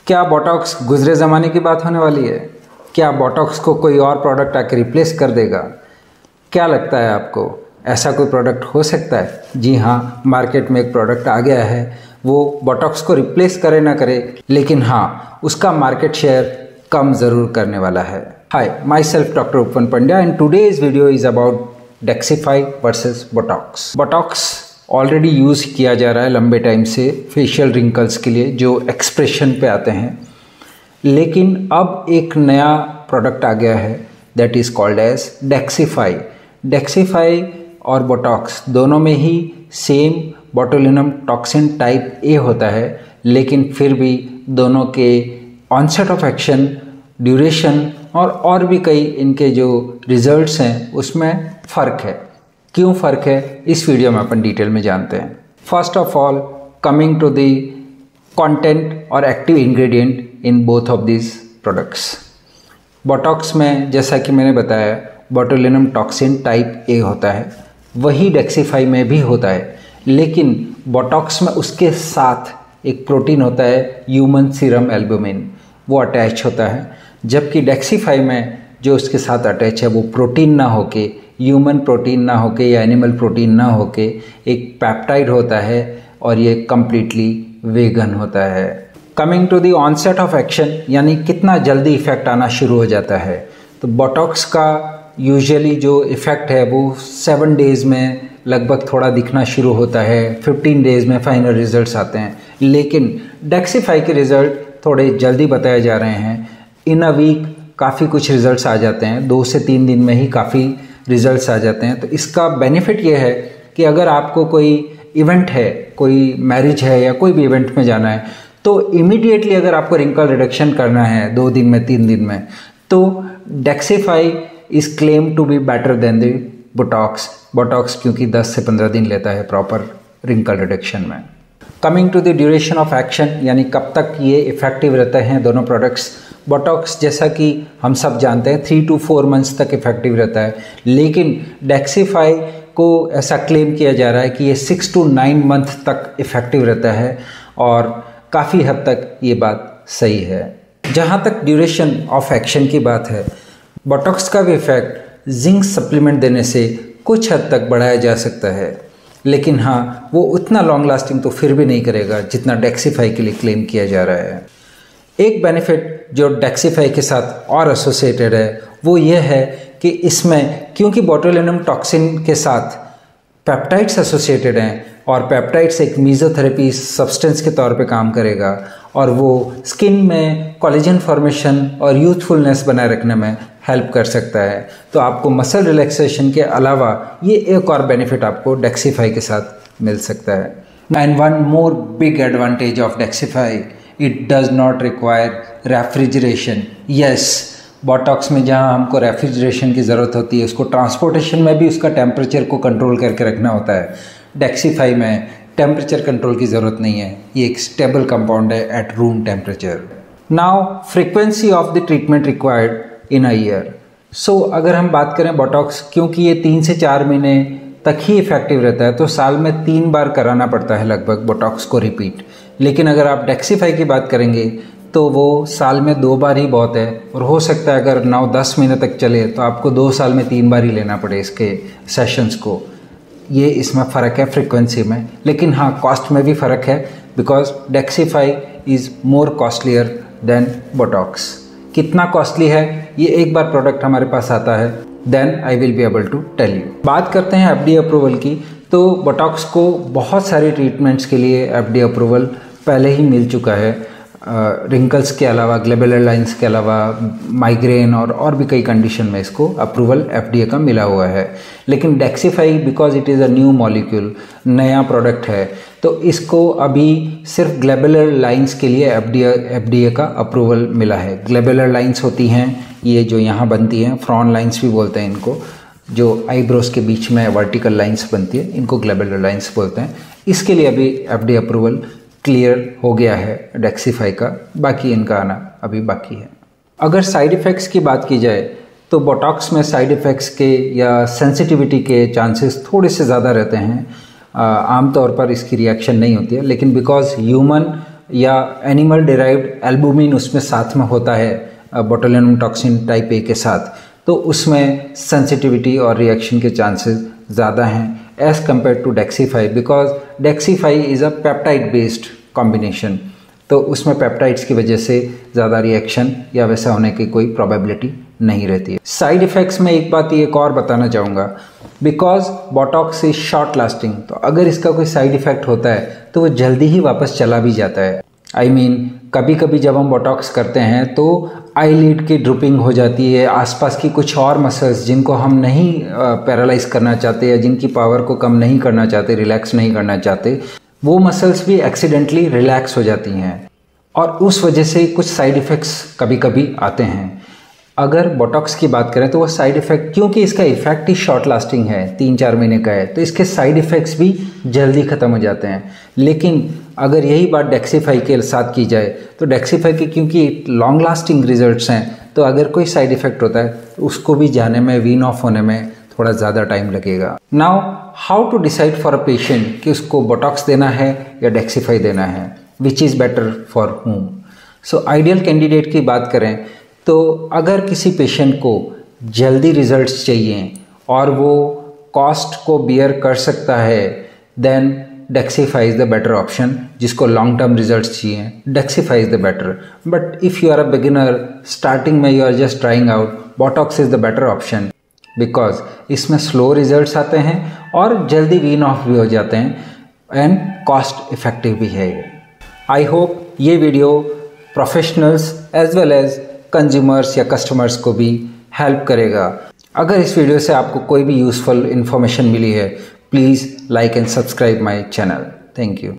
क्या बोटॉक्स गुजरे ज़माने की बात होने वाली है? क्या बोटॉक्स को कोई और प्रोडक्ट आके रिप्लेस कर देगा? क्या लगता है आपको, ऐसा कोई प्रोडक्ट हो सकता है? जी हाँ, मार्केट में एक प्रोडक्ट आ गया है, वो बोटॉक्स को रिप्लेस करे ना करे, लेकिन हाँ, उसका मार्केट शेयर कम ज़रूर करने वाला है। हाय, my self doctor Upavan Pandya and today's video is about Daxxify versus Botox. Botox already use किया जा रहा है लंबे टाइम से फेशियल रिंकल्स के लिए जो एक्सप्रेशन पे आते हैं, लेकिन अब एक नया प्रोडक्ट आ गया है that is called as Daxxify. Daxxify और बोटॉक्स दोनों में ही same botulinum toxin type A होता है, लेकिन फिर भी दोनों के ऑनसेट ऑफ एक्शन, ड्यूरेशन और भी कई इनके जो रिजल्ट्स हैं उसमें फ़र्क है। क्यों फ़र्क है, इस वीडियो में अपन डिटेल में जानते हैं। First of all, coming to the content और active ingredient in both of this products. Botox में जैसा कि मैंने बताया बोटुलिनम टॉक्सिन टाइप ए होता है, वही डेक्सीफाई में भी होता है, लेकिन बोटॉक्स में उसके साथ एक प्रोटीन होता है ह्यूमन सीरम एल्बुमिन, वो अटैच होता है, जबकि डेक्सीफाई में जो उसके साथ अटैच है वो प्रोटीन ना होके, ह्यूमन प्रोटीन ना होके या एनिमल प्रोटीन ना होके एक पेप्टाइड होता है और ये कम्प्लीटली वेगन होता है। Coming to the onset of action, यानी कितना जल्दी इफ़ेक्ट आना शुरू हो जाता है, तो बोटॉक्स का यूजुअली जो इफ़ेक्ट है वो 7 डेज़ में लगभग थोड़ा दिखना शुरू होता है, 15 डेज़ में फाइनल रिजल्ट्स आते हैं, लेकिन डेक्सीफाई के रिज़ल्ट थोड़े जल्दी बताए जा रहे हैं। इन अ वीक काफ़ी कुछ रिजल्ट्स आ जाते हैं, 2 से 3 दिन में ही काफ़ी रिजल्ट्स आ जाते हैं। तो इसका बेनिफिट ये है कि अगर आपको कोई इवेंट है, कोई मैरिज है या कोई भी इवेंट में जाना है, तो इमीडिएटली अगर आपको रिंकल रिडक्शन करना है 2 दिन में, 3 दिन में, तो Daxxify is claim to be better than the Botox. Botox क्योंकि 10 से 15 दिन लेता है प्रॉपर रिंकल रिडक्शन में। Coming to the duration of action, यानी कब तक ये इफ़ेक्टिव रहते हैं दोनों प्रोडक्ट्स। बोटॉक्स जैसा कि हम सब जानते हैं 3 to 4 मंथ्स तक इफ़ेक्टिव रहता है, लेकिन डेक्सीफाई को ऐसा क्लेम किया जा रहा है कि ये 6 to 9 मंथ तक इफ़ेक्टिव रहता है, और काफ़ी हद तक ये बात सही है। जहाँ तक ड्यूरेशन ऑफ एक्शन की बात है, बोटॉक्स का भी इफ़ेक्ट जिंक सप्लीमेंट देने से कुछ हद तक बढ़ाया जा सकता है, लेकिन हाँ, वो उतना लॉन्ग लास्टिंग तो फिर भी नहीं करेगा जितना डेक्सीफाई के लिए क्लेम किया जा रहा है। एक बेनिफिट जो डेक्सीफाई के साथ और एसोसिएटेड है वो ये है कि इसमें क्योंकि बोटुलिनम टॉक्सिन के साथ पेप्टाइड्स एसोसिएटेड हैं, और पेप्टाइड्स एक मेसोथेरेपी सब्सटेंस के तौर पे काम करेगा, और वो स्किन में कोलेजन फॉर्मेशन और यूथफुलनेस बनाए रखने में हेल्प कर सकता है। तो आपको मसल रिलैक्सेशन के अलावा ये एक और बेनिफिट आपको डेक्सीफाई के साथ मिल सकता है। And one more big advantage of Daxxify, it does not require refrigeration. Yes, Botox में जहाँ हमको रेफ्रिजरेशन की ज़रूरत होती है, उसको ट्रांसपोर्टेशन में भी उसका टेम्परेचर को कंट्रोल करके रखना होता है। डेक्सीफाई में टेम्परेचर कंट्रोल की ज़रूरत नहीं है, ये एक स्टेबल कंपाउंड है at room temperature. Now frequency of the treatment required in a year. So अगर हम बात करें बोटॉक्स, क्योंकि ये 3 से 4 महीने तक ही इफेक्टिव रहता है, तो साल में 3 बार कराना पड़ता है लगभग बोटॉक्स को रिपीट। लेकिन अगर आप डेक्सीफाई की बात करेंगे तो वो साल में 2 बार ही बहुत है, और हो सकता है अगर 9-10 महीने तक चले तो आपको 2 साल में 3 बार ही लेना पड़े इसके सेशंस को। ये इसमें फ़र्क है फ्रीक्वेंसी में, लेकिन हाँ, कॉस्ट में भी फ़र्क है, because Daxxify is more costlier than Botox. कितना कॉस्टली है ये एक बार प्रोडक्ट हमारे पास आता है, then I will be able to tell you. बात करते हैं FDA अप्रूवल की, तो बोटॉक्स को बहुत सारे ट्रीटमेंट्स के लिए FDA अप्रूवल पहले ही मिल चुका है। रिंकल्स के अलावा, ग्लोबुलर लाइंस के अलावा, माइग्रेन और भी कई कंडीशन में इसको अप्रूवल FDA का मिला हुआ है। लेकिन Daxxify because it is a new molecule, नया प्रोडक्ट है, तो इसको अभी सिर्फ ग्लोबुलर लाइंस के लिए FDA का अप्रूवल मिला है। ग्लोबुलर लाइंस होती हैं ये जो यहाँ बनती हैं, फ्रॉन लाइंस भी बोलते हैं इनको, जो आईब्रोज के बीच में वर्टिकल लाइंस बनती है, इनको ग्लोबुलर लाइंस बोलते हैं। इसके लिए अभी FDA अप्रूवल क्लियर हो गया है डेक्सीफाई का, बाकी इनका आना अभी बाकी है। अगर साइड इफ़ेक्ट्स की बात की जाए तो बोटॉक्स में साइड इफ़ेक्ट्स के या सेंसिटिविटी के चांसेस थोड़े से ज़्यादा रहते हैं। आमतौर पर इसकी रिएक्शन नहीं होती है, लेकिन बिकॉज ह्यूमन या एनिमल डिराइव्ड एल्बुमिन उसमें साथ में होता है बोtulinum टॉक्सिन टाइप ए के साथ, तो उसमें सेंसिटिविटी और रिएक्शन के चांसेस ज़्यादा हैं as compared to Daxxify, because Daxxify is a peptide based combination, तो उसमें पेप्टाइड्स की वजह से ज़्यादा रिएक्शन या वैसा होने की कोई प्रोबेबिलिटी नहीं रहती है। साइड इफ़ेक्ट्स में एक बात एक और बताना चाहूँगा, because Botox is short lasting, तो अगर इसका कोई साइड इफ़ेक्ट होता है तो वो जल्दी ही वापस चला भी जाता है। I mean, कभी कभी जब हम बोटॉक्स करते हैं तो आईलिड की ड्रूपिंग हो जाती है, आसपास की कुछ और मसल्स जिनको हम नहीं पैरालाइज करना चाहते या जिनकी पावर को कम नहीं करना चाहते, रिलैक्स नहीं करना चाहते, वो मसल्स भी एक्सीडेंटली रिलैक्स हो जाती हैं और उस वजह से कुछ साइड इफ़ेक्ट्स कभी कभी आते हैं। अगर बोटॉक्स की बात करें तो वो साइड इफ़ेक्ट, क्योंकि इसका इफ़ेक्ट ही शॉर्ट लास्टिंग है, 3-4 महीने का है, तो इसके साइड इफ़ेक्ट्स भी जल्दी ख़त्म हो जाते हैं। लेकिन अगर यही बात डेक्सीफाई के साथ की जाए तो डेक्सीफाई के क्योंकि लॉन्ग लास्टिंग रिजल्ट्स हैं, तो अगर कोई साइड इफ़ेक्ट होता है तो उसको भी जाने में, वीन ऑफ होने में थोड़ा ज़्यादा टाइम लगेगा। Now how to decide for a patient कि उसको बोटॉक्स देना है या डेक्सीफाई देना है, which is better for whom। So ideal candidate की बात करें तो अगर किसी पेशेंट को जल्दी रिजल्ट्स चाहिए और वो कॉस्ट को बियर कर सकता है, then Daxxify is the better option. जिसको लॉन्ग टर्म रिजल्ट्स चाहिए, Daxxify is the better. But if you are a beginner, starting में you are just trying out, Botox is the better option, because इसमें slow results आते हैं और जल्दी Wien of भी हो जाते हैं एंड कॉस्ट इफ़ेक्टिव भी है। आई होप ये video professionals as well as consumers या कस्टमर्स को भी हेल्प करेगा। अगर इस वीडियो से आपको कोई भी यूज़फुल इन्फॉर्मेशन मिली है, please like and subscribe my channel. Thank you.